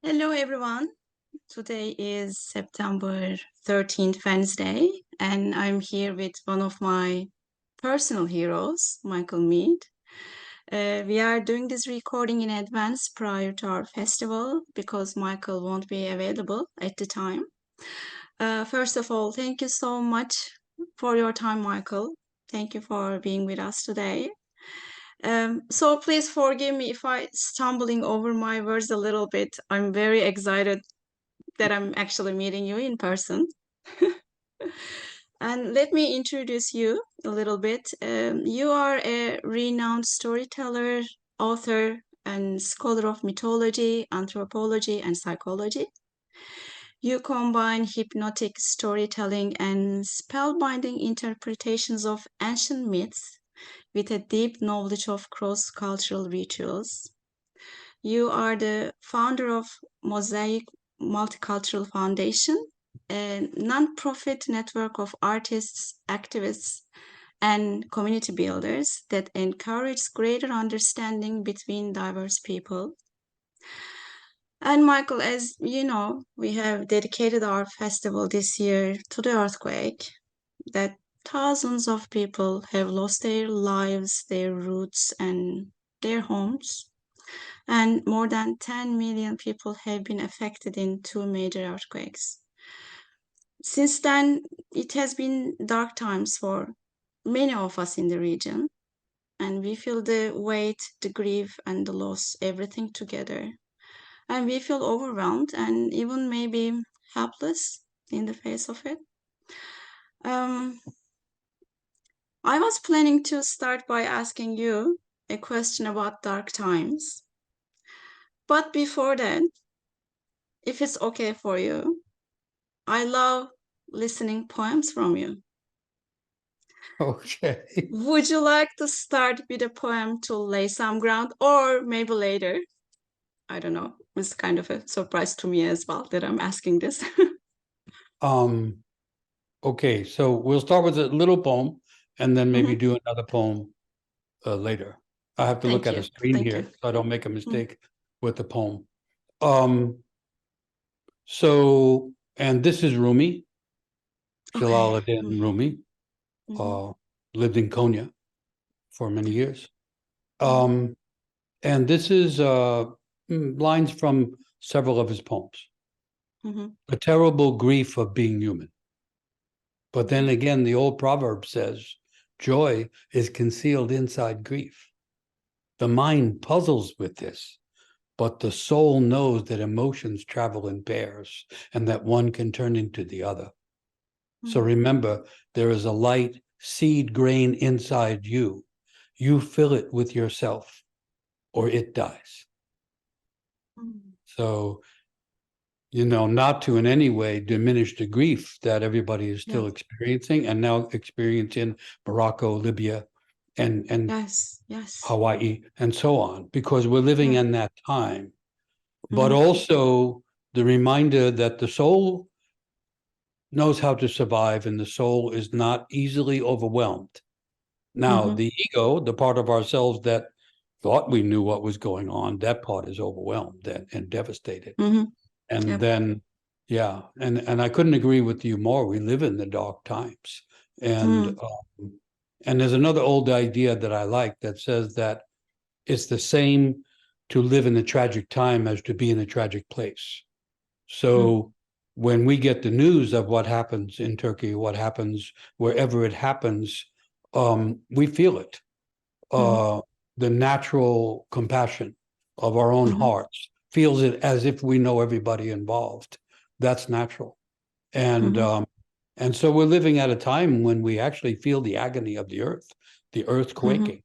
Hello, everyone. Today is September 13th, Wednesday, and I'm here with one of my personal heroes, Michael Meade. We are doing this recording in advance prior to our festival because Michael won't be available at the time. First of all, thank you so much for your time, Michael. Thank you for being with us today. So please forgive me if I stumbling over my words a little bit. I'm very excited that I'm actually meeting you in person. And let me introduce you a little bit. You are a renowned storyteller, author, and scholar of mythology, anthropology, and psychology. You combine hypnotic storytelling and spellbinding interpretations of ancient myths with a deep knowledge of cross-cultural rituals. You are the founder of Mosaic Multicultural Foundation, a non-profit network of artists, activists, and community builders that encourages greater understanding between diverse people. And Michael, as you know, we have dedicated our festival this year to the earthquake that thousands of people have lost their lives, their roots, and their homes. And more than 10 million people have been affected in two major earthquakes. Since then, it has been dark times for many of us in the region, and we feel the weight, the grief, and the loss, everything together. And we feel overwhelmed and even maybe helpless in the face of it. I was planning to start by asking you a question about dark times. But before that, if it's okay for you, I love listening poems from you. Okay. Would you like to start with a poem to lay some ground, or maybe later? I don't know. It's kind of a surprise to me as well that I'm asking this. Okay, so we'll start with a little poem and then maybe Mhm. do another poem later. I have to look Thank at a you. screen Thank here you. so I don't make a Mhm. mistake with the poem. And this is Rumi, Okay. Jalaluddin Rumi, Mhm. lived in Konya for many years. Mhm. And this is lines from several of his poems. Mhm. A terrible grief of being human. But then again, the old proverb says, joy is concealed inside grief. The mind puzzles with this, but the soul knows that emotions travel in pairs and that one can turn into the other. So remember, there is a light seed grain inside you. You fill it with yourself, or it dies. So, not to in any way diminish the grief that everybody is still Yes. experiencing and now experiencing Morocco, Libya, and Yes. Yes. Hawaii, and so on, because we're living Yeah. in that time. But Mhm. also the reminder that the soul knows how to survive and the soul is not easily overwhelmed. Now, Mhm. the ego, the part of ourselves that thought we knew what was going on, that part is overwhelmed and devastated. Mhm. And Yep. then, yeah, and I couldn't agree with you more. We live in the dark times. And there's another old idea that I like that says that it's the same to live in a tragic time as to be in a tragic place. So when we get the news of what happens in Turkey, what happens wherever it happens, we feel it. The natural compassion of our own Mhm. hearts feels it as if we know everybody involved. That's natural. And Mhm. and so we're living at a time when we actually feel the agony of the earth Mhm. quaking,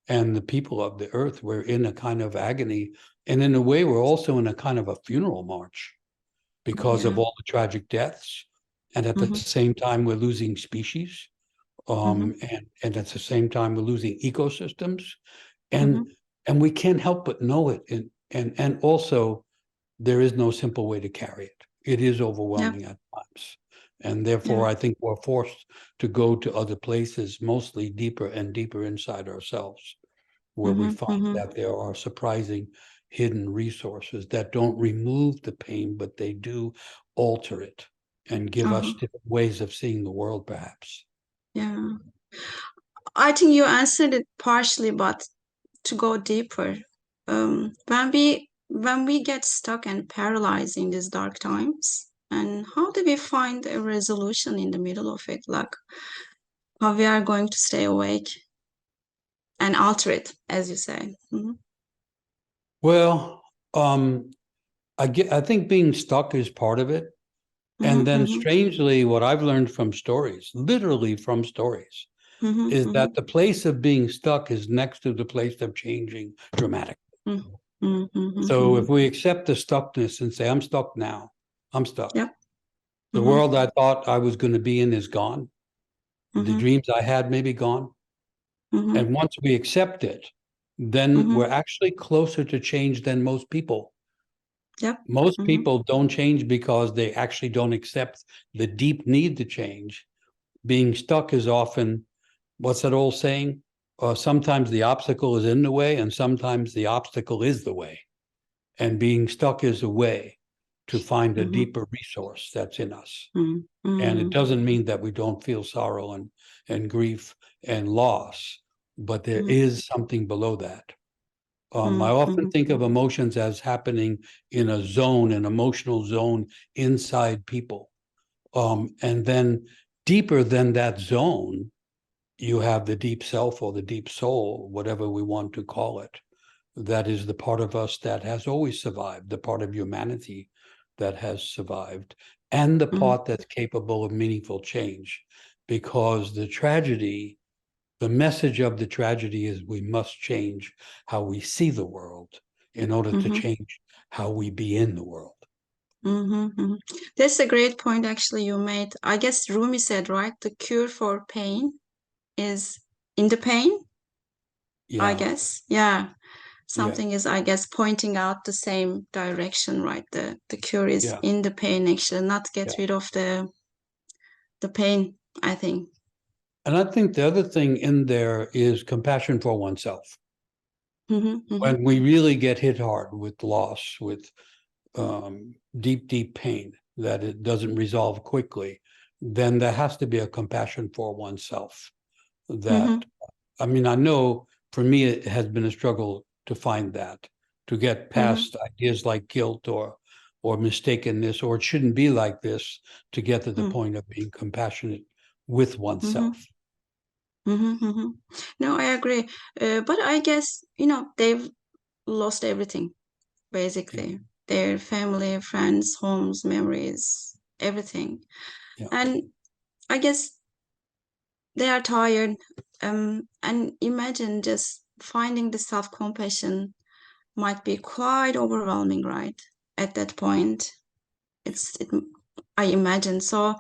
and the people of the earth. We're in a kind of agony, and in a way, we're also in a kind of a funeral march because of Yeah. all the tragic deaths, and at the Mhm. same time, we're losing species, Mhm. and at the same time, we're losing ecosystems, and Mhm. and we can't help but know it, and also there is no simple way to carry it. It is Yeah. overwhelming at times. And therefore, Yeah. I think we're forced to go to other places, mostly deeper and deeper inside ourselves, where we Mhm. find Mhm. that there are surprising hidden resources that don't remove the pain, but they do alter it and give us different ways of seeing the world, perhaps. Yeah. I think you answered it partially, but to go deeper, when we get stuck and paralyzed in these dark times, and how do we find a resolution in the middle of it? Like how we are going to stay awake and alter it, as you say. Mm-hmm. Well, I think being stuck is part of it. And then strangely, what I've learned from stories, literally from stories, is that the place of being stuck is next to the place of changing dramatically. So if we accept the stuckness and say, I'm stuck now, I'm stuck. Yep. The world I thought I was going to be in is gone. The dreams I had may be gone. And once we accept it, then we're actually closer to change than most people. Yep. Most people don't change because they actually don't accept the deep need to change. Being stuck is often, what's that old saying? Sometimes the obstacle is in the way, and sometimes the obstacle is the way. And being stuck is a way to find a deeper resource that's in us. And it doesn't mean that we don't feel sorrow and grief and loss, but there is something below that. I often think of emotions as happening in a zone, an emotional zone inside people. And then deeper than that zone, you have the deep self or the deep soul, whatever we want to call it. That is the part of us that has always survived, the part of humanity that has survived, and the part that's capable of meaningful change. Because the tragedy, the message of the tragedy is we must change how we see the world in order to change how we be in the world. That's a great point, actually, you made. I guess Rumi said, right? The cure for pain is in the pain, I guess. Yeah. Something is, I guess, pointing out the same direction, right? The cure is in the pain, actually, not get rid of the pain, I think. And I think the other thing in there is compassion for oneself. When we really get hit hard with loss, with deep, deep pain, that it doesn't resolve quickly, then there has to be a compassion for oneself. That, I mean, I know for me, it has been a struggle to find that, to get past ideas like guilt or mistakenness, or it shouldn't be like this, to get to the point of being compassionate with oneself. No, I agree. But I guess, they've lost everything, basically. Their family, friends, homes, memories, everything. And I guess they are tired. And imagine just finding the self-compassion might be quite overwhelming, right? At that point, I imagine. So,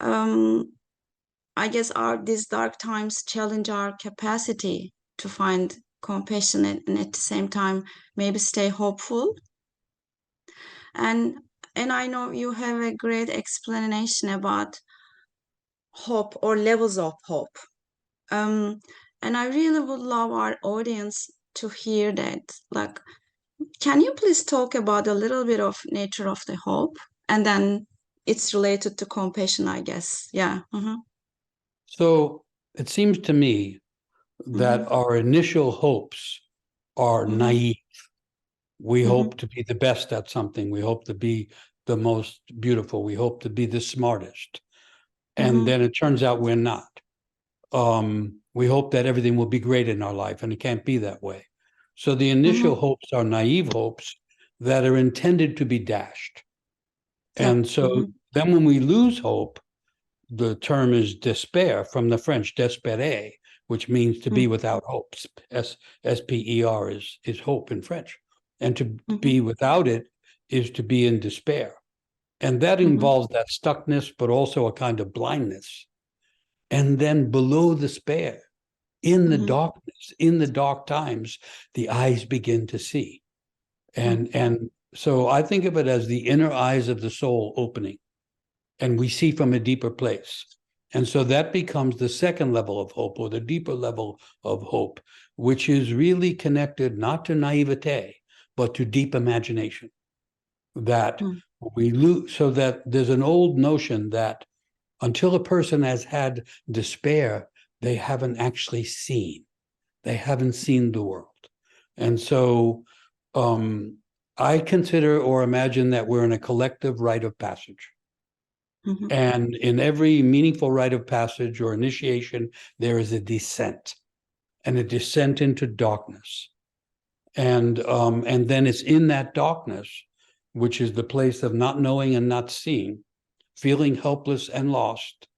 I guess these dark times challenge our capacity to find compassion and at the same time maybe stay hopeful. And I know you have a great explanation about hope or levels of hope. And I really would love our audience to hear that. Like, can you please talk about a little bit of nature of the hope, and then it's related to compassion, I guess. Yeah. So it seems to me that our initial hopes are naive. We hope to be the best at something. We hope to be the most beautiful. We hope to be the smartest. And then it turns out we're not. We hope that everything will be great in our life, and it can't be that way. So the initial hopes are naive hopes that are intended to be dashed. And so then when we lose hope, the term is despair, from the French despérer, which means to be without hope. S-P-E-R is hope in French. And to be without it is to be in despair. And that involves that stuckness, but also a kind of blindness. And then below despair, in the darkness, in the dark times, the eyes begin to see. And so I think of it as the inner eyes of the soul opening, and we see from a deeper place. And so that becomes the second level of hope, or the deeper level of hope, which is really connected not to naivete, but to deep imagination. That Mm. we lose, so that there's an old notion that until a person has had despair, they haven't actually seen. They haven't seen the world. And so I consider or imagine that we're in a collective rite of passage. Mhm. And in every meaningful rite of passage or initiation, there is a descent, and a descent into darkness. And then it's in that darkness, which is the place of not knowing and not seeing, feeling helpless and lost,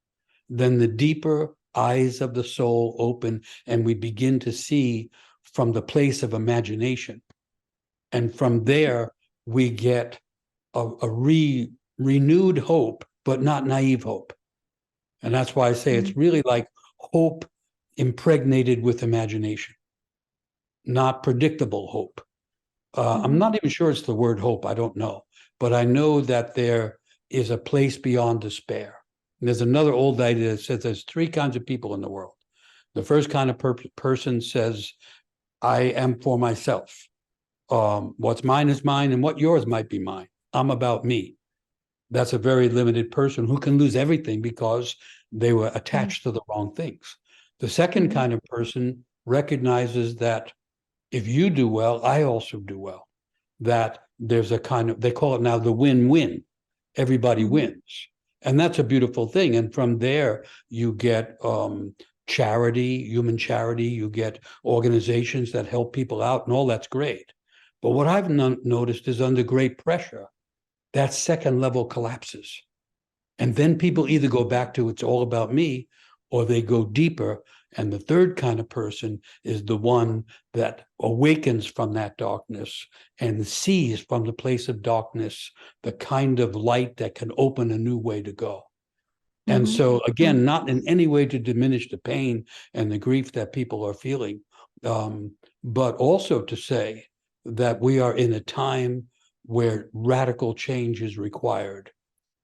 then the deeper eyes of the soul open, and we begin to see from the place of imagination. And from there, we get a renewed hope, but not naive hope. And that's why I say it's really like hope impregnated with imagination, not predictable hope. I'm not even sure it's the word hope. I don't know. But I know that there is a place beyond despair. And there's another old idea that says there's three kinds of people in the world. The first kind of person says, I am for myself. What's mine is mine, and what yours might be mine. I'm about me. That's a very limited person who can lose everything because they were attached to the wrong things. The second kind of person recognizes that if you do well, I also do well. That there's a kind of, they call it now the win-win. Everybody wins. And that's a beautiful thing. And from there, you get charity, human charity, you get organizations that help people out, and all that's great. But what I've noticed is under great pressure, that second level collapses. And then people either go back to it's all about me, or they go deeper. And the third kind of person is the one that awakens from that darkness and sees from the place of darkness the kind of light that can open a new way to go. And so, again, not in any way to diminish the pain and the grief that people are feeling, but also to say that we are in a time where radical change is required.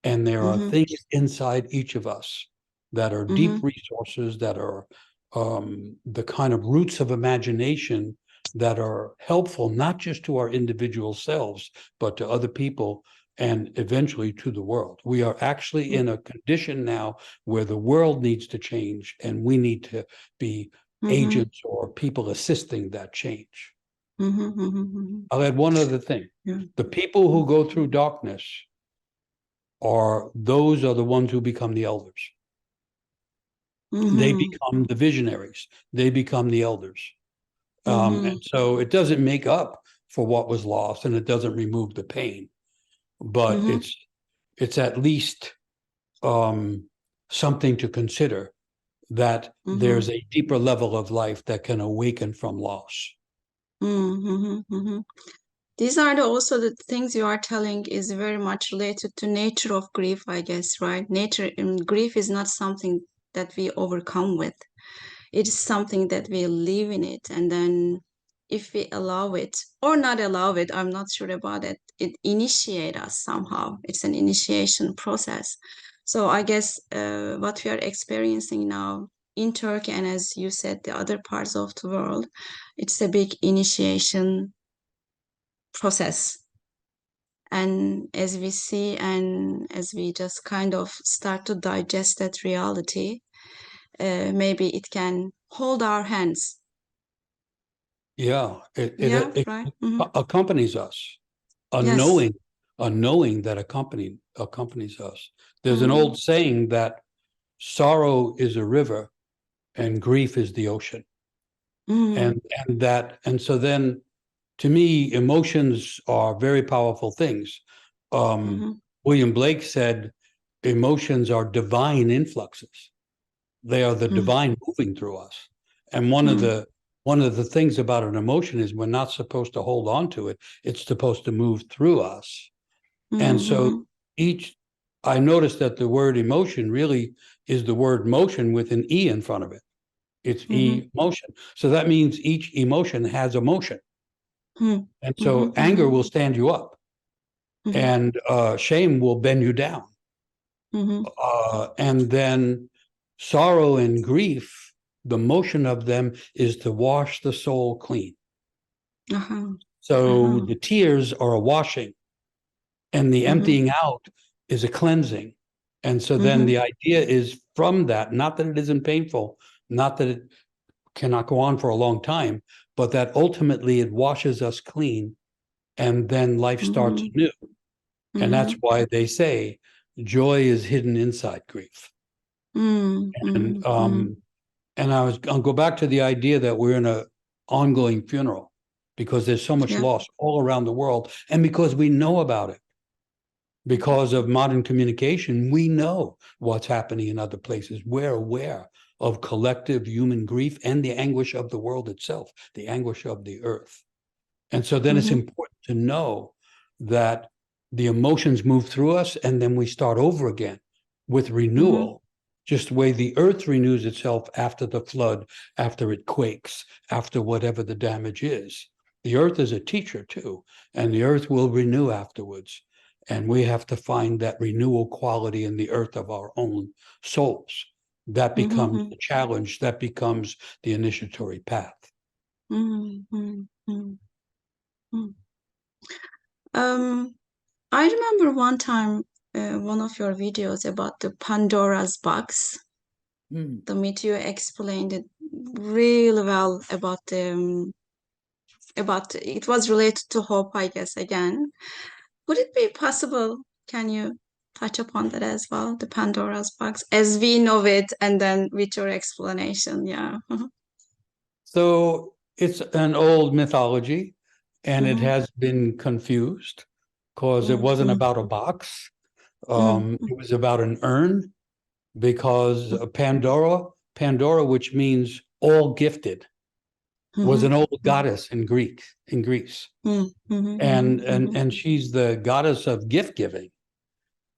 And there are things inside each of us that are deep resources, that are the kind of roots of imagination that are helpful, not just to our individual selves, but to other people and eventually to the world. We are actually in a condition now where the world needs to change, and we need to be agents or people assisting that change. I'll add one other thing. The people who go through darkness are the ones who become the elders. They become the visionaries. They become the elders. And so it doesn't make up for what was lost, and it doesn't remove the pain, but it's at least something to consider, that there's a deeper level of life that can awaken from loss. These are also the things you are telling is very much related to nature of grief, I guess, right? Nature and grief is not something that we overcome with. It is something that we live in it. And then if we allow it or not allow it, I'm not sure about it, it initiates us somehow. It's an initiation process. So I guess what we are experiencing now in Turkey, and as you said, the other parts of the world, it's a big initiation process. And as we see and as we just kind of start to digest that reality, maybe it can hold our hands. Yeah, it Right. accompanies us. A Yes. knowing that accompanies us. There's an old saying that sorrow is a river and grief is the ocean. And so then, to me, emotions are very powerful things. William Blake said emotions are divine influxes. They are the divine moving through us. And one of the things about an emotion is we're not supposed to hold on to it. It's supposed to move through us. And so I noticed that the word emotion really is the word motion with an E in front of it. It's emotion. So that means each emotion has a motion. And so anger will stand you up, and shame will bend you down. And then sorrow and grief, the motion of them is to wash the soul clean. So the tears are a washing, and the emptying out is a cleansing. And so then the idea is from that, not that it isn't painful, not that it cannot go on for a long time, but that ultimately it washes us clean, and then life starts anew. And that's why they say joy is hidden inside grief. And I'll go back to the idea that we're in an ongoing funeral because there's so much loss all around the world, and because we know about it. Because of modern communication, we know what's happening in other places. We're aware of collective human grief and the anguish of the world itself, the anguish of the earth. And so then it's important to know that the emotions move through us, and then we start over again with renewal, just the way the earth renews itself after the flood, after it quakes, after whatever the damage is. The earth is a teacher too, and the earth will renew afterwards. And we have to find that renewal quality in the earth of our own souls. That becomes the challenge, that becomes the initiatory path. I remember one time one of your videos about the Pandoras Box. The meet you explained it really well about it was related to hope, I guess, again. Would it be possible, can you touch upon that as well, the Pandora's Box, as we know it, and then with your explanation? Yeah. So it's an old mythology, and it has been confused because it wasn't about a box. It was about an urn, because Pandora, which means all gifted, was an old goddess in Greece. And she's the goddess of gift giving.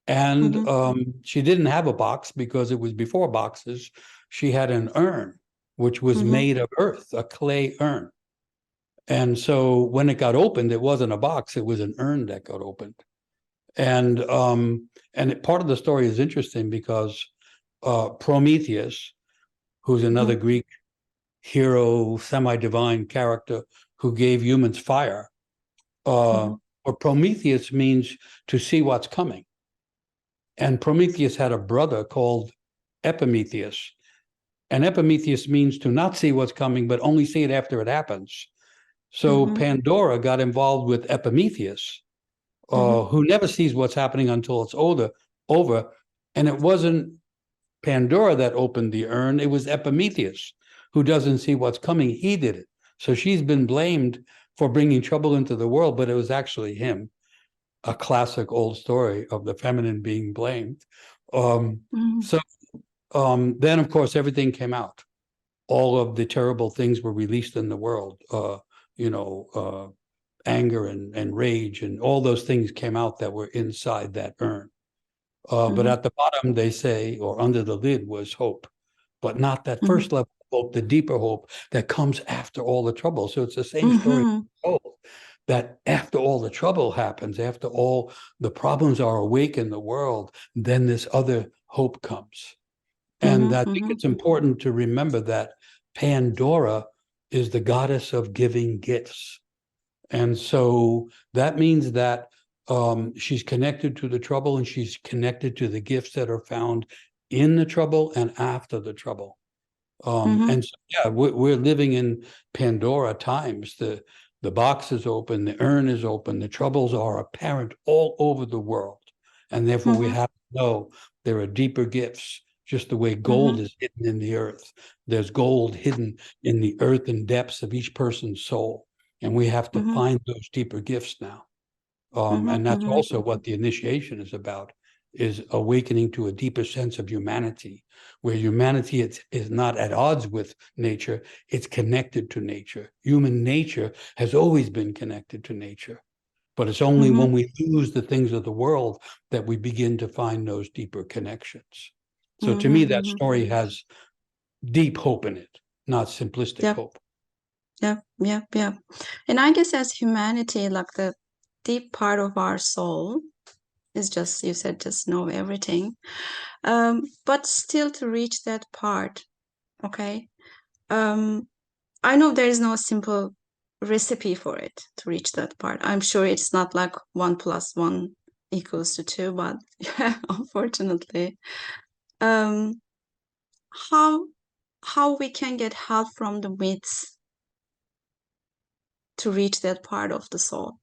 And she didn't have a box because it was before boxes. She had an urn, which was made of earth, a clay urn. And so when it got opened, it wasn't a box, it was an urn that got opened. And part of the story is interesting because Prometheus, who's another Greek hero, semi-divine character who gave humans fire, or Prometheus means to see what's coming. And Prometheus had a brother called Epimetheus. And Epimetheus means to not see what's coming, but only see it after it happens. So Pandora got involved with Epimetheus, who never sees what's happening until it's over. And it wasn't Pandora that opened the urn, it was Epimetheus, who doesn't see what's coming. He did it. So she's been blamed for bringing trouble into the world, but it was actually him. A classic old story of the feminine being blamed. So then, of course, everything came out. All of the terrible things were released in the world. Anger and rage and all those things came out that were inside that urn. But at the bottom, they say, or under the lid, was hope, but not that first level of hope, the deeper hope that comes after all the trouble. So it's the same story. That after all the trouble happens, after all the problems are awake in the world, then this other hope comes. And I think it's important to remember that Pandora is the goddess of giving gifts. And so that means that she's connected to the trouble, and she's connected to the gifts that are found in the trouble and after the trouble. And so, yeah, we're living in Pandora times. The box is open, the urn is open, the troubles are apparent all over the world. And therefore we have to know there are deeper gifts, just the way gold is hidden in the earth. There's gold hidden in the earth and depths of each person's soul. And we have to find those deeper gifts now. And that's also what the initiation is about, is awakening to a deeper sense of humanity, where humanity is not at odds with nature, it's connected to nature. Human nature has always been connected to nature, but it's only when we lose the things of the world that we begin to find those deeper connections. So to me, that story has deep hope in it, not simplistic hope. Yeah. And I guess as humanity, like the deep part of our soul is just, you said, just know everything. But still to reach that part, okay? I know there is no simple recipe for it to reach that part. I'm sure it's not like 1 + 1 = 2, but yeah, unfortunately. Um, how we can get help from the myths to reach that part of the soul?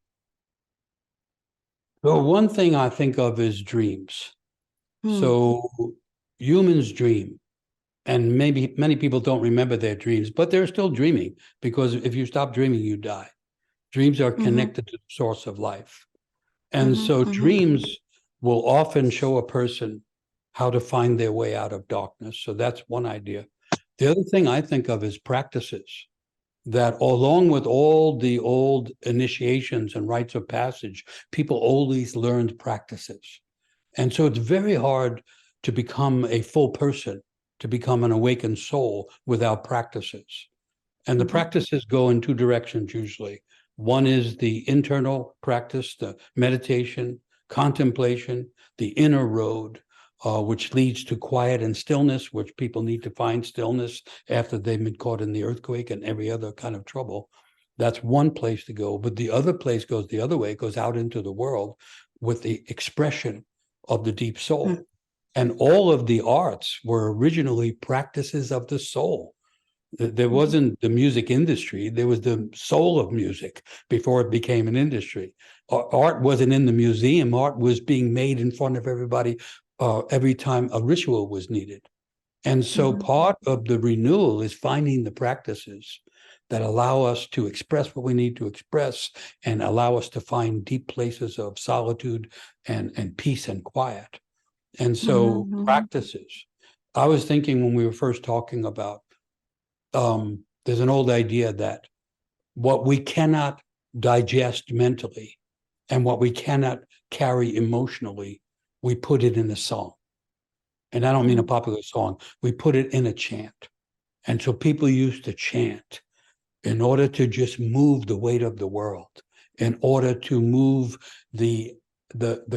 Well, one thing I think of is dreams. Hmm. So humans dream, and maybe many people don't remember their dreams, but they're still dreaming, because if you stop dreaming, you die. Dreams are connected to the source of life. And so dreams will often show a person how to find their way out of darkness. So that's one idea. The other thing I think of is practices, that along with all the old initiations and rites of passage, people always learned practices. And so it's very hard to become a full person, to become an awakened soul without practices. And the practices go in two directions usually. One is the internal practice, the meditation, contemplation, the inner road, which leads to quiet and stillness, which people need to find stillness after they've been caught in the earthquake and every other kind of trouble. That's one place to go. But the other place goes the other way, it goes out into the world with the expression of the deep soul. And all of the arts were originally practices of the soul. There wasn't the music industry. There was the soul of music before it became an industry. Art wasn't in the museum. Art was being made in front of everybody every time a ritual was needed. And so part of the renewal is finding the practices that allow us to express what we need to express and allow us to find deep places of solitude and peace and quiet. And so practices. I was thinking when we were first talking about, there's an old idea that what we cannot digest mentally and what we cannot carry emotionally, we put it in a song. And I don't mean a popular song. We put it in a chant. And so people used to chant in order to just move the weight of the world, in order to move the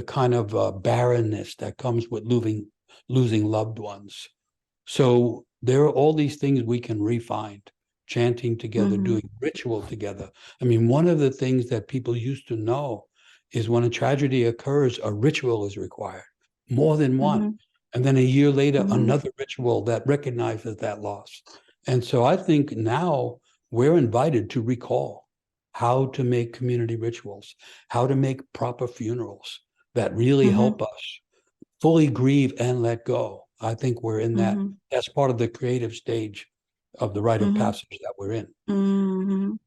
kind of barrenness that comes with losing loved ones. So there are all these things we can refine, chanting together, doing ritual together. I mean, one of the things that people used to know is when a tragedy occurs, a ritual is required, more than one. And then a year later, another ritual that recognizes that loss. And so I think now we're invited to recall how to make community rituals, how to make proper funerals that really help us fully grieve and let go. I think we're in that. That's part of the creative stage of the rite of passage that we're in.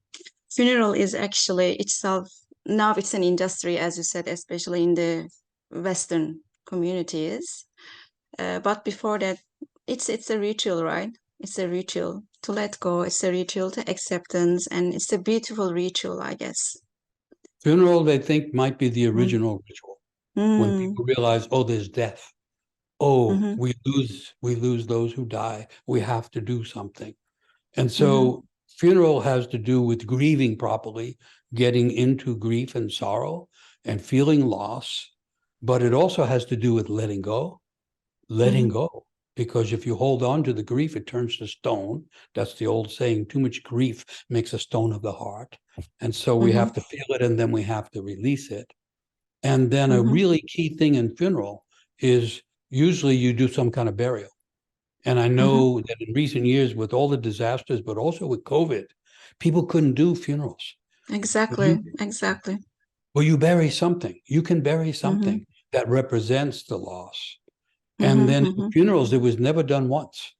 Funeral is actually itself, now it's an industry, as you said, especially in the Western communities. But before that, it's a ritual, right? It's a ritual to let go. It's a ritual to acceptance, and it's a beautiful ritual, I guess. Funeral, they think, might be the original ritual. When people realize, oh, there's death. Oh, we lose those who die. We have to do something. And so funeral has to do with grieving properly, getting into grief and sorrow and feeling loss. But it also has to do with letting go. Because if you hold on to the grief, it turns to stone. That's the old saying, too much grief makes a stone of the heart. And so we have to feel it and then we have to release it. And then a really key thing in funeral is usually you do some kind of burial. And I know that in recent years with all the disasters, but also with COVID, people couldn't do funerals. Exactly. Well, you bury something. You can bury something that represents the loss. And then in funerals, it was never done once.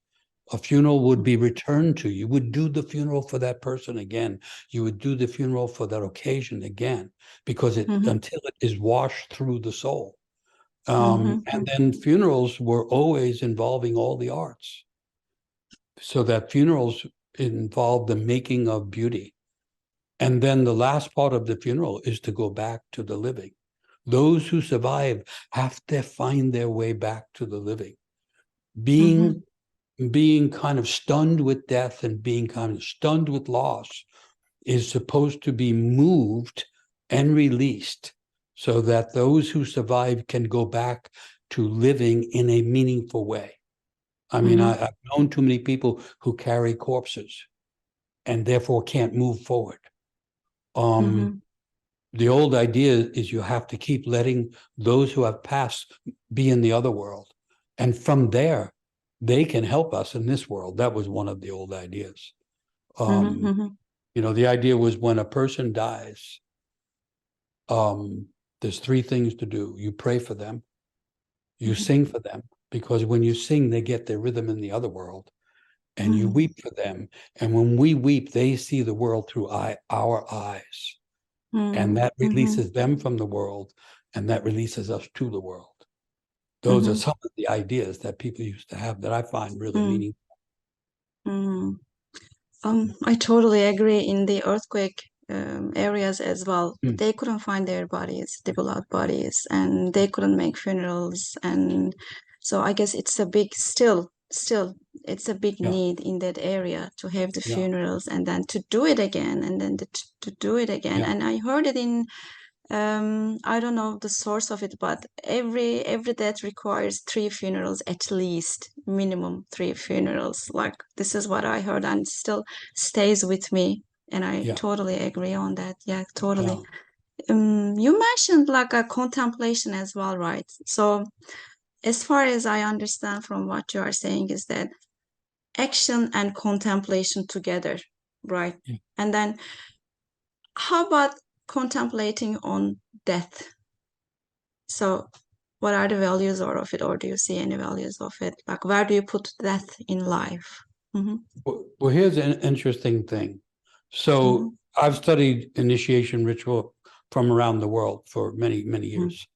A funeral would be returned to you. You would do the funeral for that person again. You would do the funeral for that occasion again, because until it is washed through the soul. And then funerals were always involving all the arts. So that funerals involve the making of beauty. And then the last part of the funeral is to go back to the living. Those who survive have to find their way back to the living. Being kind of stunned with death and being kind of stunned with loss is supposed to be moved and released so that those who survive can go back to living in a meaningful way. I mean, I've known too many people who carry corpses and therefore can't move forward. The old idea is you have to keep letting those who have passed be in the other world. And from there, they can help us in this world. That was one of the old ideas. You know, the idea was when a person dies, there's three things to do. You pray for them, you sing for them, because when you sing, they get their rhythm in the other world, and you weep for them. And when we weep, they see the world through our eyes. And that releases them from the world, and that releases us to the world. Those are some of the ideas that people used to have that I find really meaningful. I totally agree. In the earthquake areas as well, they couldn't find their bodies, the beloved bodies, and they couldn't make funerals. And so I guess it's a big, still, it's a big need in that area to have the funerals and then to do it again and then to do it again. And I heard it in, I don't know the source of it, but every death requires 3 funerals, at least minimum 3 funerals. Like, this is what I heard, and still stays with me. And I totally agree on that. Yeah, totally. You mentioned like a contemplation as well, right? So as far as I understand from what you are saying is that action and contemplation together, right? And then how about contemplating on death? So what are the values of it, or do you see any values of it? Like, where do you put death in life? Well, here's an interesting thing. So I've studied initiation ritual from around the world for many, many years,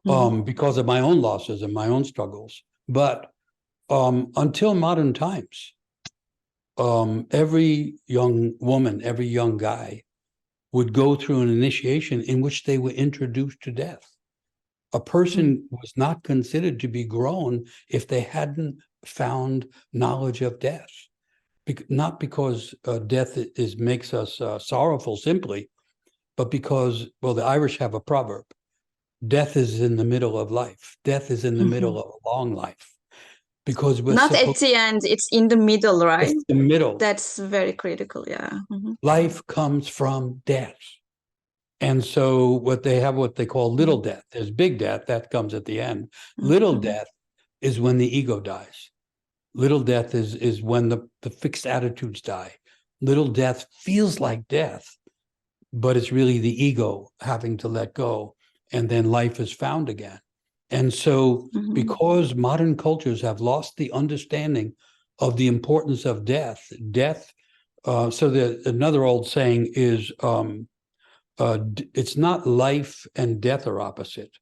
because of my own losses and my own struggles. But until modern times, every young woman, every young guy would go through an initiation in which they were introduced to death. A person was not considered to be grown if they hadn't found knowledge of death. Not because death makes us sorrowful simply, but because, well, the Irish have a proverb: death is in the middle of life. Death is in the middle of a long life. Because we're not at the end, it's in the middle, right? It's the middle. That's very critical, Life comes from death. And so what they call little death. There's big death, that comes at the end. Little death is when the ego dies. Little death is when the fixed attitudes die. Little death feels like death, but it's really the ego having to let go, and then life is found again. And so because modern cultures have lost the understanding of the importance of death, so another old saying is, it's not life and death are opposite.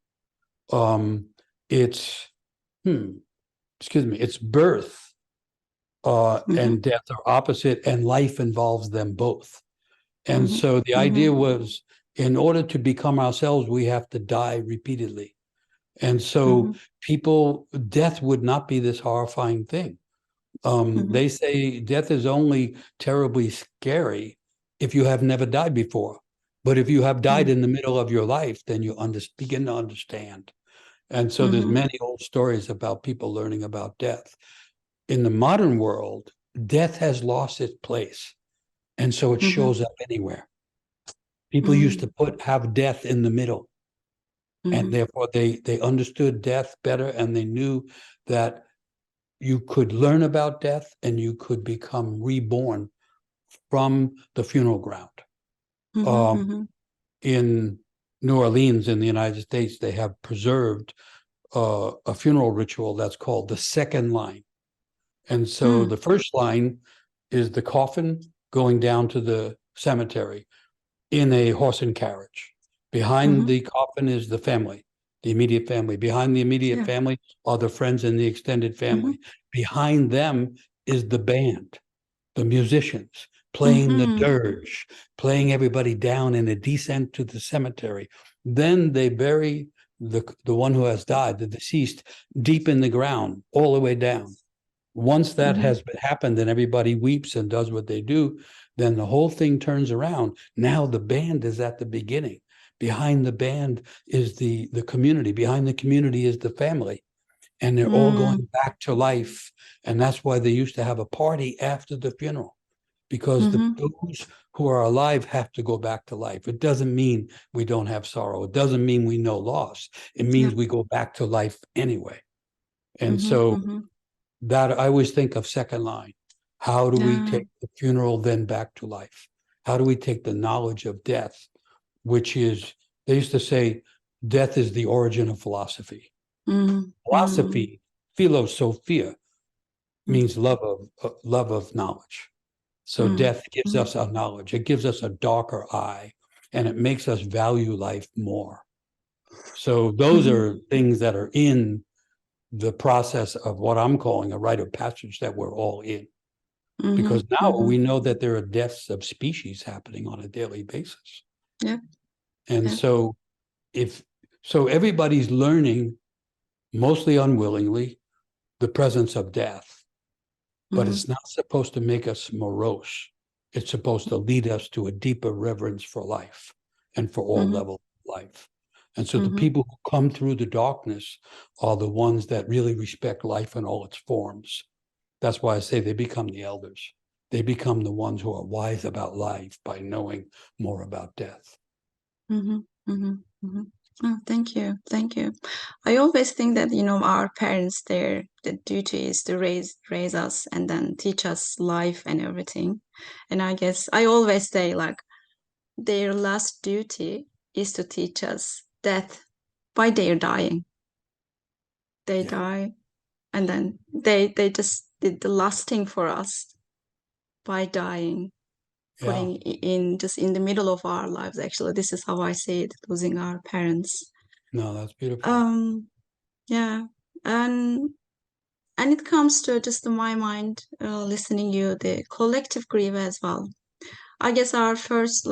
It's birth and death are opposite, and life involves them both. And so the idea was, in order to become ourselves, we have to die repeatedly. And so death would not be this horrifying thing. They say death is only terribly scary if you have never died before. But if you have died in the middle of your life, then you begin to understand. And so there's many old stories about people learning about death. In the modern world, death has lost its place. And so it shows up anywhere. People used to have death in the middle. And therefore they understood death better, and they knew that you could learn about death and you could become reborn from the funeral ground. In New Orleans, in the United States, they have preserved a funeral ritual that's called the second line. And so the first line is the coffin going down to the cemetery in a horse and carriage. Behind the coffin is the family, the immediate family. Behind the immediate family are the friends and the extended family. Behind them is the band, the musicians, playing the dirge, playing everybody down in a descent to the cemetery. Then they bury the one who has died, the deceased, deep in the ground, all the way down. Once that has happened and everybody weeps and does what they do, then the whole thing turns around. Now the band is at the beginning. Behind the band is the community. Behind the community is the family. And they're all going back to life. And that's why they used to have a party after the funeral, because those who are alive have to go back to life. It doesn't mean we don't have sorrow. It doesn't mean we know loss. It means we go back to life anyway. And so that I always think of second line. How do we take the funeral then back to life? How do we take the knowledge of death, which is, they used to say, death is the origin of philosophy. Philosophy, philosophia, means love of knowledge. So death gives us our knowledge. It gives us a darker eye, and it makes us value life more. So those are things that are in the process of what I'm calling a rite of passage that we're all in. Because now we know that there are deaths of species happening on a daily basis. And so everybody's learning, mostly unwillingly, the presence of death. But it's not supposed to make us morose. It's supposed to lead us to a deeper reverence for life and for all levels of life. And so the people who come through the darkness are the ones that really respect life in all its forms. That's why I say they become the elders. They become the ones who are wise about life by knowing more about death. Oh, thank you. Thank you. I always think that, our parents, the duty is to raise us and then teach us life and everything. And I guess I always say, like, their last duty is to teach us death by their dying. They die, and then they just did the last thing for us by dying, putting in just in the middle of our lives. Actually, this is how I see it, losing our parents. No, that's beautiful. And it comes to just in my mind, listening you, the collective grief as well. I guess our first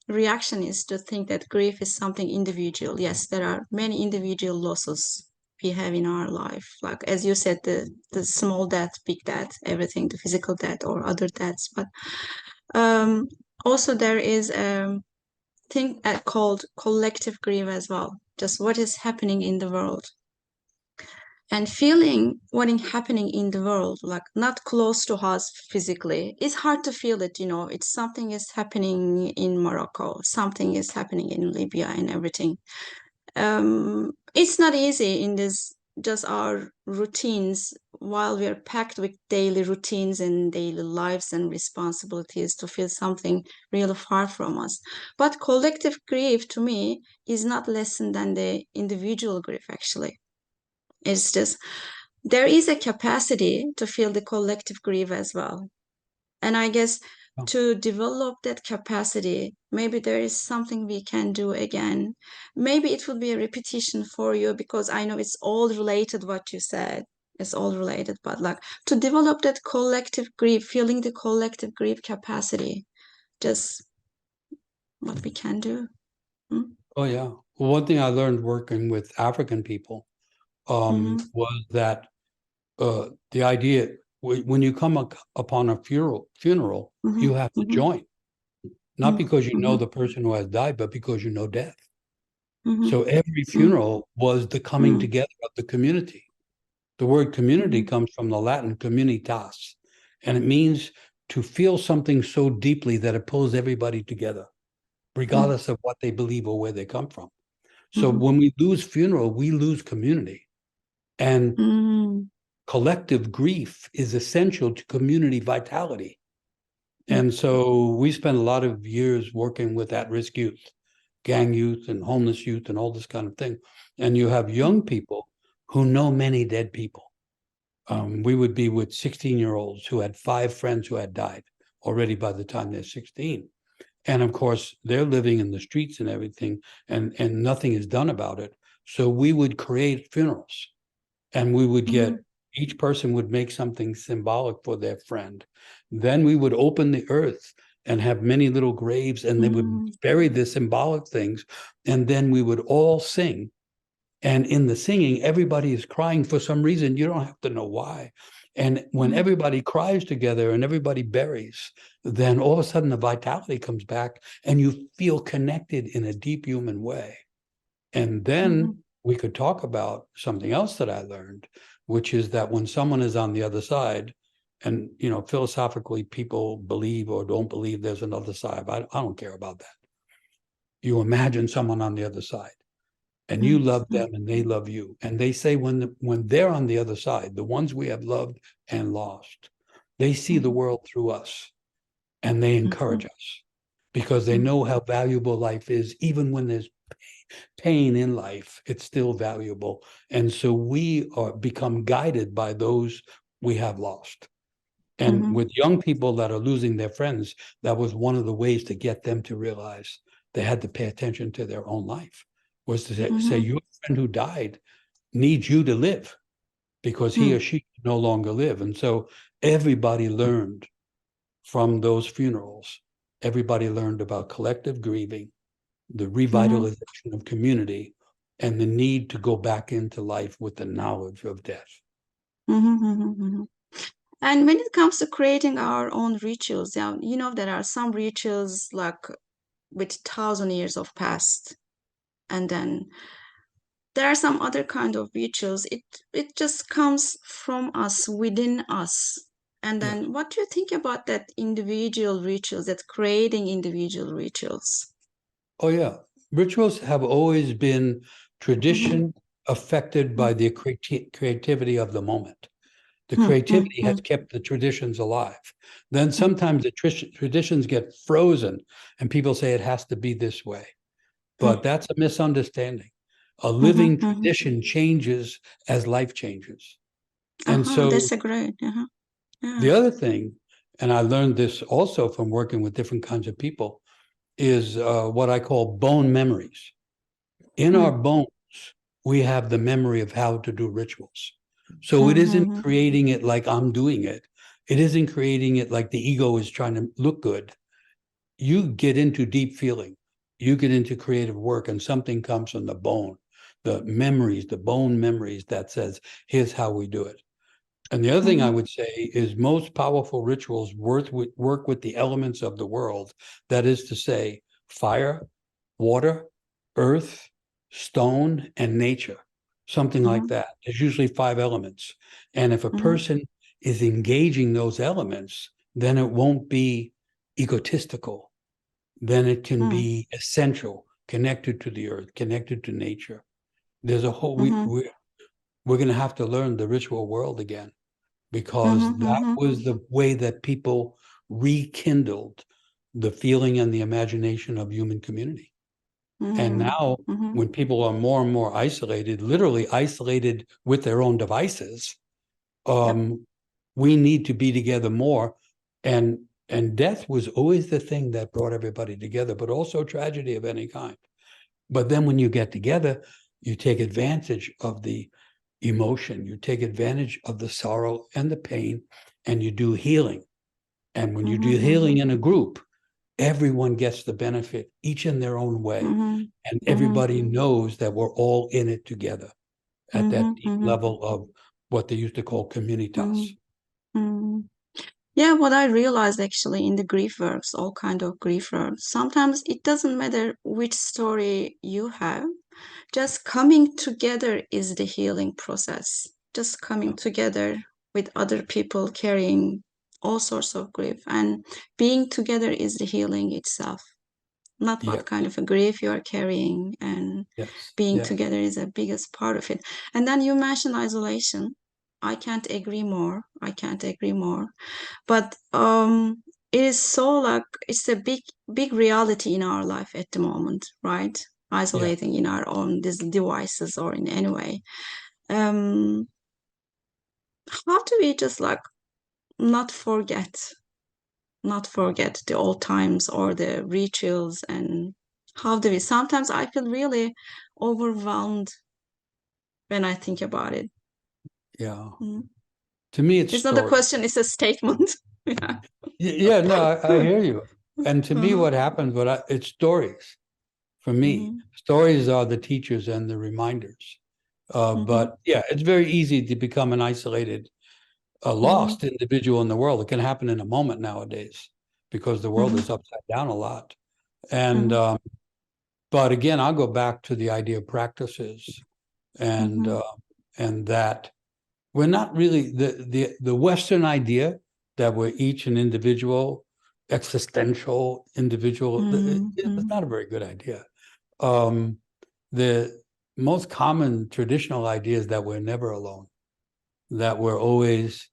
reaction is to think that grief is something individual. Yes, there are many individual losses we have in our life. Like, as you said, the small death, big death, everything, the physical death or other deaths. But also there is a thing called collective grief as well. Just what is happening in the world. And feeling what is happening in the world, like not close to us physically, it's hard to feel it, it's something is happening in Morocco, something is happening in Libya and everything. It's not easy in this, just our routines, while we are packed with daily routines and daily lives and responsibilities, to feel something really far from us. But collective grief to me is not less than the individual grief, actually. It's just, there is a capacity to feel the collective grief as well. And I guess to develop that capacity, maybe there is something we can do again. Maybe it will be a repetition for you, because I know it's all related what you said. It's all related, but like to develop that collective grief, feeling the collective grief capacity, just what we can do. Oh, yeah. Well, one thing I learned working with African people was that the idea, when you come upon a funeral, you have to join. Not because you know the person who has died, but because you know death. So every funeral was the coming together of the community. The word community comes from the Latin communitas, and it means to feel something so deeply that it pulls everybody together, regardless of what they believe or where they come from. So when we lose funeral, we lose community. And collective grief is essential to community vitality. And so we spend a lot of years working with at-risk youth, gang youth and homeless youth and all this kind of thing. And you have young people who know many dead people. We would be with 16-year-olds who had 5 friends who had died already by the time they're 16. And of course, they're living in the streets and everything, and nothing is done about it. So we would create funerals, and we would get, each person would make something symbolic for their friend. Then we would open the earth and have many little graves, and they would bury the symbolic things. And then we would all sing. And in the singing, everybody is crying for some reason. You don't have to know why. And when everybody cries together and everybody buries, then all of a sudden the vitality comes back and you feel connected in a deep human way. And then we could talk about something else that I learned, which is that when someone is on the other side, and philosophically, people believe or don't believe there's another side. I don't care about that. You imagine someone on the other side, and you love them and they love you. And they say when they're on the other side, the ones we have loved and lost, they see the world through us, and they encourage us because they know how valuable life is. Even when there's pain in life, it's still valuable. And so we become guided by those we have lost. And with young people that are losing their friends, that was one of the ways to get them to realize they had to pay attention to their own life, was to say your friend who died needs you to live because he or she can no longer live. And so everybody learned from those funerals. Everybody learned about collective grieving, the revitalization of community, and the need to go back into life with the knowledge of death. And when it comes to creating our own rituals, there are some rituals like with 1,000 years of past, and then there are some other kind of rituals. It just comes from us, within us. And then what do you think about that individual rituals, that creating individual rituals? Oh, yeah. Rituals have always been tradition affected by the creativity of the moment. The creativity has kept the traditions alive. Then sometimes the traditions get frozen and people say it has to be this way. But that's a misunderstanding. A living tradition changes as life changes. And so that's a great. the other thing, and I learned this also from working with different kinds of people, is what I call bone memories. In our bones, we have the memory of how to do rituals. So it isn't creating it like I'm doing it. It isn't creating it like the ego is trying to look good. You get into deep feeling. You get into creative work, and something comes from the bone, the memories, the bone memories that says, here's how we do it. And the other thing I would say is most powerful rituals work with the elements of the world. That is to say, fire, water, earth, stone, and nature. Something like that. There's usually 5 elements. And if a person is engaging those elements, then it won't be egotistical. Then it can be essential, connected to the earth, connected to nature. There's a whole, we're going to have to learn the ritual world again, because that was the way that people rekindled the feeling and the imagination of human community. And now when people are more and more isolated, literally isolated with their own devices, we need to be together more. And death was always the thing that brought everybody together, but also tragedy of any kind. But then when you get together, you take advantage of the emotion, you take advantage of the sorrow and the pain, and you do healing. And when you do healing in a group, everyone gets the benefit, each in their own way. And everybody knows that we're all in it together at that deep level of what they used to call communitas. Yeah, what I realized actually in the grief works, all kind of grief works, sometimes it doesn't matter which story you have, just coming together is the healing process. Just coming together with other people carrying all sorts of grief, and being together is the healing itself. Not what kind of a grief you are carrying, and being together is the biggest part of it. And then you mentioned isolation. I can't agree more. I can't agree more. But it is so like it's a big reality in our life at the moment, right? Isolating in our own these devices or in any way. How do we just like not forget the old times or the rituals, and how do we? Sometimes I feel really overwhelmed when I think about it. To me, it's not a question, it's a statement. No, I hear you. And to me, what happens, it's stories. For me, stories are the teachers and the reminders. But it's very easy to become an isolated, lost individual in the world. It can happen in a moment nowadays because the world is upside down a lot. And but again, I'll go back to the idea of practices, and that we're not really the Western idea that we're each an individual, existential individual, it's not a very good idea. The most common traditional idea is that we're never alone, that we're always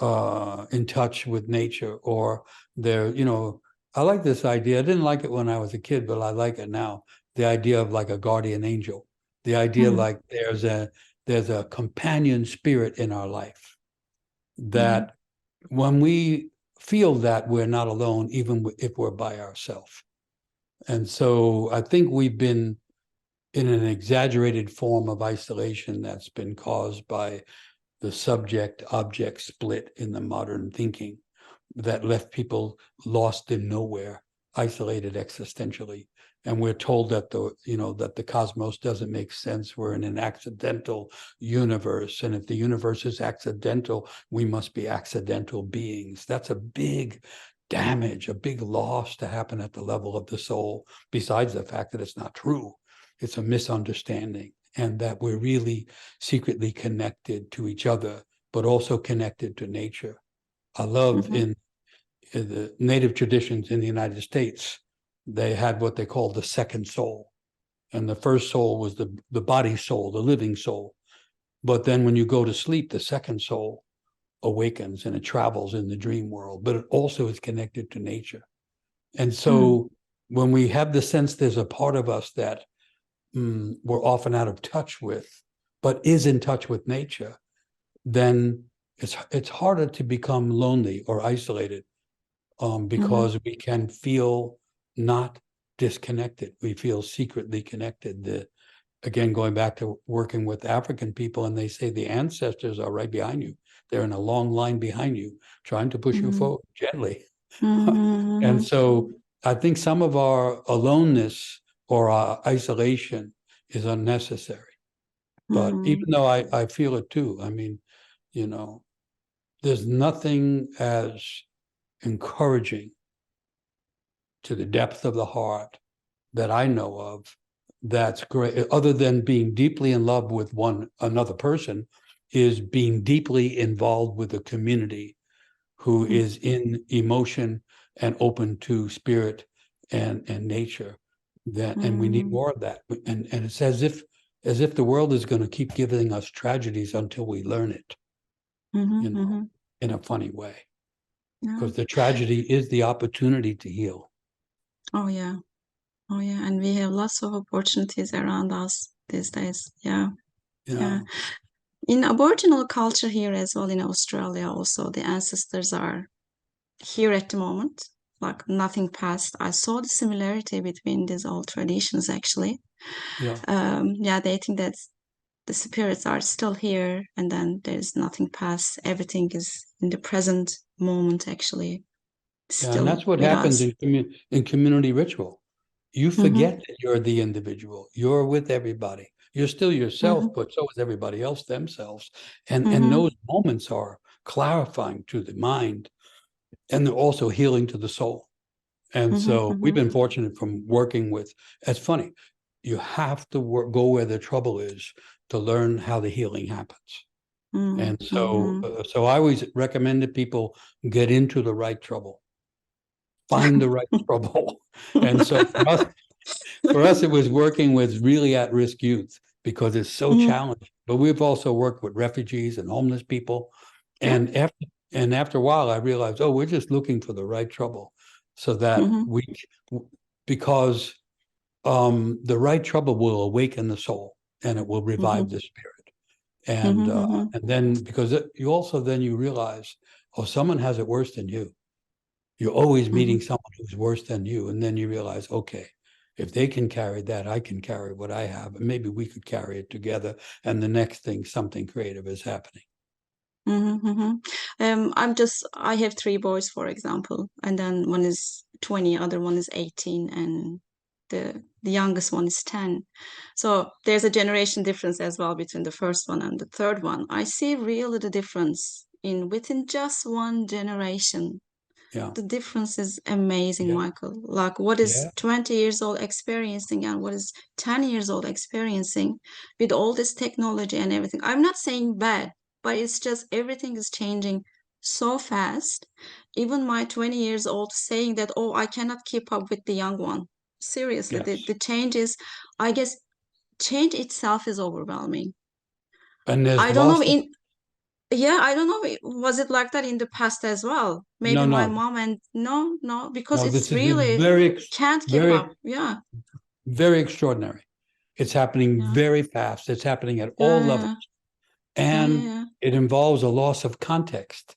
in touch with nature, or I like this idea. I didn't like it when I was a kid, but I like it now. The idea of like a guardian angel, the idea like there's a companion spirit in our life, that when we feel that we're not alone, even if we're by ourselves. And so I think we've been in an exaggerated form of isolation that's been caused by the subject-object split in the modern thinking that left people lost in nowhere, isolated existentially. And we're told that the cosmos doesn't make sense. We're in an accidental universe. And if the universe is accidental, we must be accidental beings. That's a big damage, a big loss to happen at the level of the soul, besides the fact that it's not true. It's a misunderstanding, and that we're really secretly connected to each other, but also connected to nature. I love in the native traditions in the United States, they had what they called the second soul. And the first soul was the body soul, the living soul. But then when you go to sleep, the second soul awakens and it travels in the dream world, but it also is connected to nature. And so when we have the sense there's a part of us that we're often out of touch with, but is in touch with nature, then it's harder to become lonely or isolated, because we can feel not disconnected. We feel secretly connected. Again, going back to working with African people, and they say the ancestors are right behind you. They're in a long line behind you, trying to push you forward gently. And so I think some of our aloneness or our isolation is unnecessary. But even though I feel it too, I mean, there's nothing as encouraging to the depth of the heart that I know of that's great, other than being deeply in love with another person, is being deeply involved with a community who is in emotion and open to spirit and nature. And we need more of that. And it's as if the world is going to keep giving us tragedies until we learn it, in a funny way. Because the tragedy is the opportunity to heal. Oh yeah. And we have lots of opportunities around us these days. Yeah. In Aboriginal culture here as well, in Australia also, the ancestors are here at the moment, like nothing passed. I saw the similarity between these old traditions actually. They think that the spirits are still here, and then there's nothing past. Everything is in the present moment actually. And that's what happens in community ritual. You forget that you're the individual. You're with everybody. You're still yourself, but so is everybody else themselves. And those moments are clarifying to the mind, and they're also healing to the soul. And so we've been fortunate from working with, it's funny, you have to go where the trouble is to learn how the healing happens. And so I always recommend that people get into the right trouble. Find the right trouble. And so for us, it was working with really at-risk youth, because it's so challenging. But we've also worked with refugees and homeless people. And after a while, I realized, we're just looking for the right trouble, so that because the right trouble will awaken the soul, and it will revive the spirit. And then, because you realize, someone has it worse than you. You're always meeting someone who's worse than you. And then you realize, okay, if they can carry that, I can carry what I have. And maybe we could carry it together. And the next thing, something creative is happening. I have 3 boys, for example, and then one is 20, other one is 18, and the youngest one is 10. So there's a generation difference as well between the first one and the third one. I see really the difference within just one generation. The difference is amazing, Michael. Like what is 20 years old experiencing and what is 10 years old experiencing with all this technology and everything. I'm not saying bad, but it's just everything is changing so fast. Even my 20 years old saying that, oh, I cannot keep up with the young one. Seriously, Yes. the change is, I guess, change itself is overwhelming. And there's I don't know loss of, in Yeah, I don't know. Was it like that in the past as well? Maybe no, my no, mom and no, because no, it's this is really very, can't keep very, up. Yeah, very extraordinary. It's happening yeah, very fast. It's happening at all levels. yeah, yeah, And yeah, it involves a loss of context.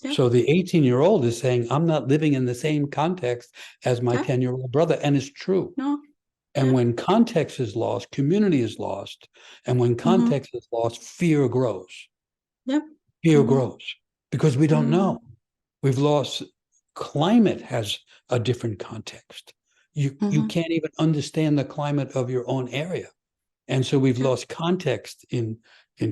yeah, So the 18-year-old is saying, I'm not living in the same context as my yeah, 10-year-old brother. And it's true. no, And yeah, when context is lost, community is lost. And when mm-hmm, context is lost, fear grows. yep, Fear mm-hmm, grows because we don't mm-hmm, know. We've lost. Climate has a different context. You mm-hmm, can't even understand the climate of your own area. And so we've yeah, lost context in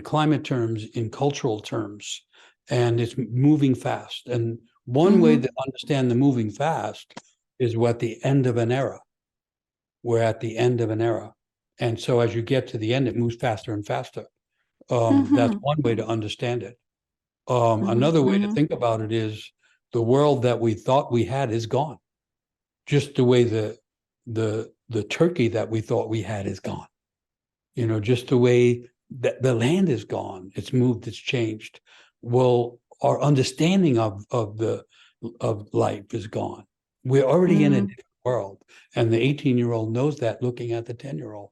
climate terms, in cultural terms, and it's moving fast. And one way mm-hmm, to understand the moving fast is we're at the end of an era. We're at the end of an era. And so as you get to the end, it moves faster and faster. That's mm-hmm, one way to understand it. mm-hmm, Another way to mm-hmm, think about it is the world that we thought we had is gone. Just the way the turkey that we thought we had is gone. You know, just the way that the land is gone. It's moved, it's changed. Well, our understanding of life is gone. We're already in a mm-hmm, different world. And the 18-year-old knows that looking at the 10-year-old.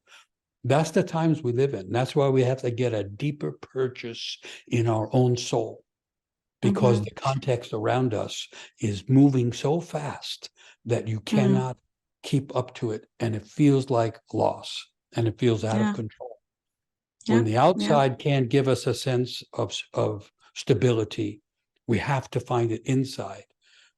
That's the times we live in. That's why we have to get a deeper purchase in our own soul, because mm-hmm, the context around us is moving so fast that you mm-hmm, cannot keep up to it. And it feels like loss and it feels out of yeah, control. yeah, When the yeah, outside can't give us a sense of stability, we have to find it inside.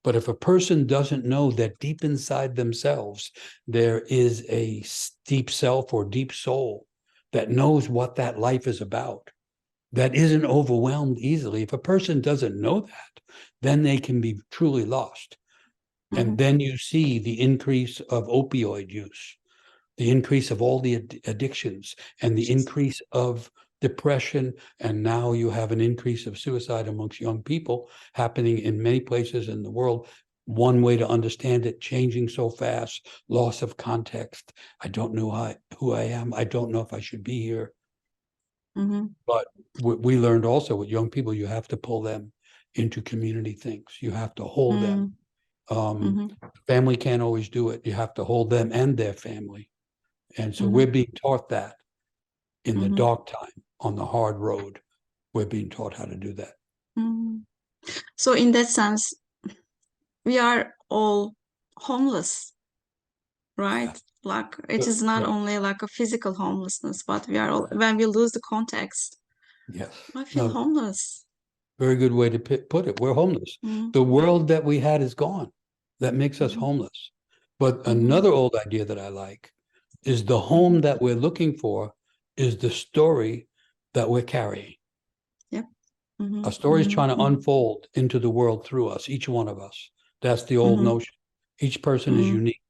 But if a person doesn't know that deep inside themselves, there is a deep self or deep soul that knows what that life is about, that isn't overwhelmed easily. If a person doesn't know that, then they can be truly lost. mm-hmm, And then you see the increase of opioid use, the increase of all the addictions, and the increase of depression. And now you have an increase of suicide amongst young people happening in many places in the world. One way to understand it, changing so fast, loss of context. I don't know who I am. I don't know if I should be here. mm-hmm, But we learned also with young people, you have to pull them into community things. You have to hold them. mm-hmm, Family can't always do it. You have to hold them and their family. And so mm-hmm, we're being taught that in the mm-hmm, dark time, on the hard road. We're being taught how to do that. mm-hmm. So in that sense, we are all homeless, right? Yes. Like it is not Yeah. only like a physical homelessness, but we are all, when we lose the context, Yes. I feel No, homeless. very good way to put it. We're homeless. Mm, The world that we had is gone. That makes us mhm, homeless. But mhm, another old idea that I like is the mhm, home that we're looking for is the story that we're carrying. yep. A Mhm, story is mhm, trying to mhm, unfold into the world through us, each one of us. That's the old mhm, notion. Each person is mhm, unique.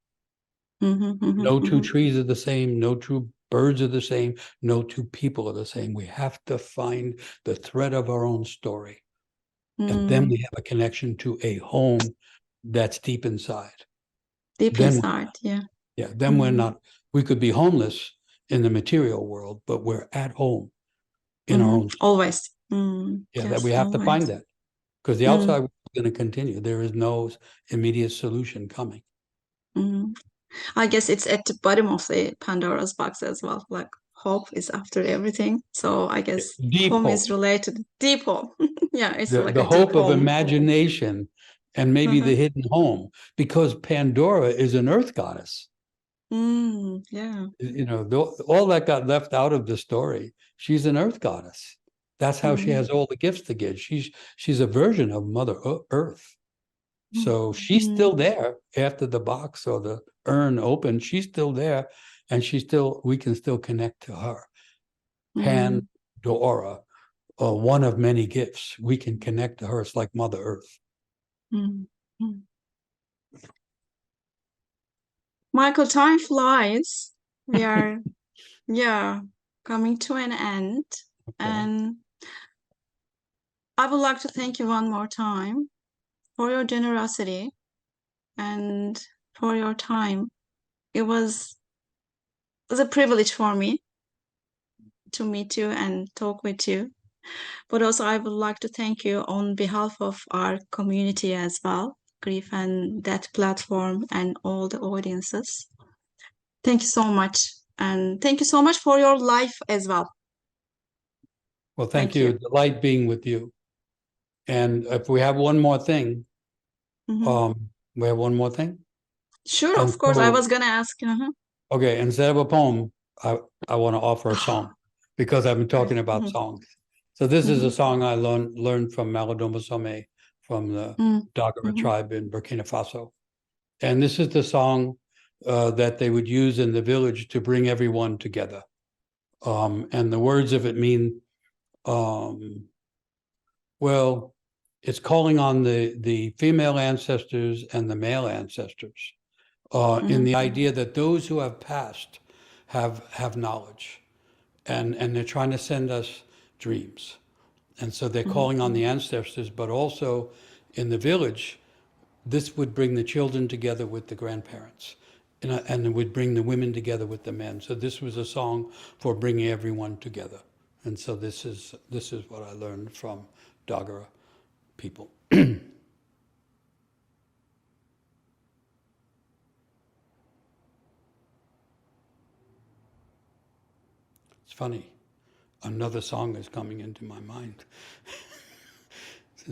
mhm, mhm, No two mhm, trees are the same. No two birds are the same. No two people are the same. We have to find the thread of our own story. And then mm. we have a connection to a home that's deep inside. Deep Then, inside, yeah. yeah, then we're Mhm, not, we could be homeless in the material world, but we're at home in our mhm. own soul. Always. Yeah, that Yes, we have to find always. that because the outside Mm, world is going to continue. There is no immediate solution coming. mm. I guess it's at the bottom of the Pandora's box as well. Like hope is after everything. So I guess Deep home is hope, related. Deep home. Yeah, it's like the a deep hope of home. imagination, and maybe Uh-huh. the hidden home, because Pandora is an earth goddess. Yeah. You know, all that got left out of the story. She's an earth goddess. That's how she Mm, has all the gifts to give. She's a version of Mother Earth. mm, So she's mm, still there after the box or the urn opened. She's still there, and we can still connect to her. mm, Pandora, one of many gifts. We can connect to her. It's like Mother Earth. mm, mm. Michael, time flies. We are, yeah, coming to an end. Okay. And I would like to thank you one more time for your generosity and for your time. It was a privilege for me to meet you and talk with you. But also, I would like to thank you on behalf of our community as well, Grief and Death platform, and all the audiences. Thank you so much. And thank you so much for your life as well. Well, thank Thank you. you. Delight being with you. And if we have one more thing, we have one more thing. Sure, And of course. I so- was gonna ask. Okay, instead of a poem, I want to offer a song because I've been talking about songs. So this is a song I learned from Malidoma Some from the Dagara tribe in Burkina Faso. And this is the song that they would use in the village to bring everyone together. And the words of it mean, well, it's calling on the female ancestors and the male ancestors in the idea that those who have passed have knowledge, and they're trying to send us dreams. And so they're calling on the ancestors, but also in the village, this would bring the children together with the grandparents, and it would bring the women together with the men. So this was a song for bringing everyone together. And so this is what I learned from Dagara people. It's funny, another song is coming into my mind.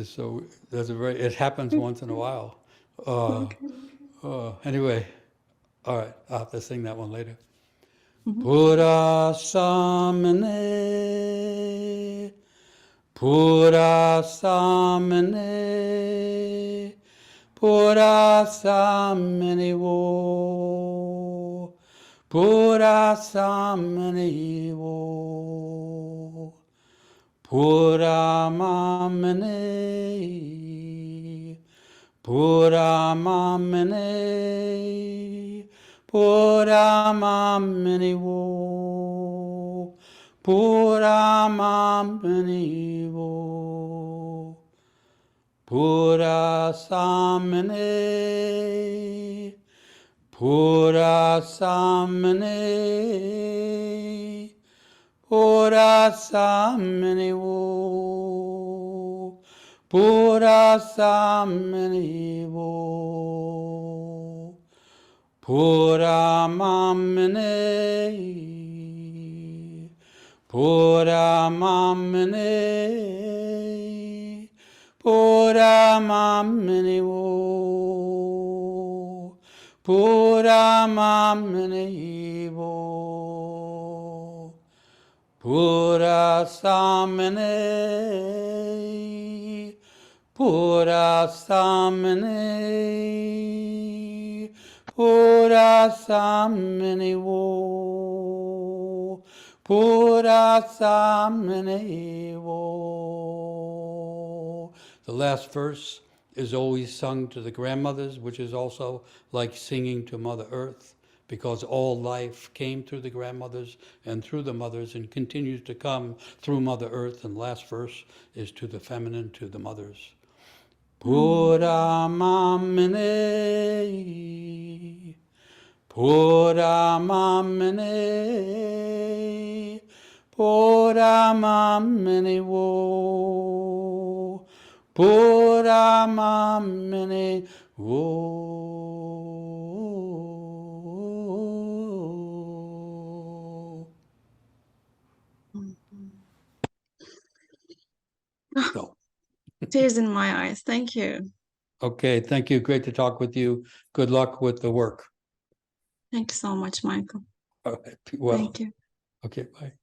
So it happens once in a while. Anyway, all right, I'll have to sing that one later. Pura samane, pura samane, pura samane wo, pura samane wo, pura mamane, pura mamane, pura mamane wo, pura mamane wo, pura samane, pura samane, pura samane wo, pura samane wo, pura mamane, pura mamane, pura mamane wo, pura mamane wo, pura samane, pura samane, pura samane wo, pura samane wo. The last verse is always sung to the grandmothers, which is also like singing to Mother Earth, because all life came through the grandmothers and through the mothers and continues to come through Mother Earth. And last verse is to the feminine, to the mothers. Pura mamane, pura mamane, pura mamane wo, pura mamane wo. So. Tears in my eyes. Thank you. Okay, thank you. Great to talk with you. Good luck with the work. Thank you so much, Michael. All right, well. Thank you. Okay, bye.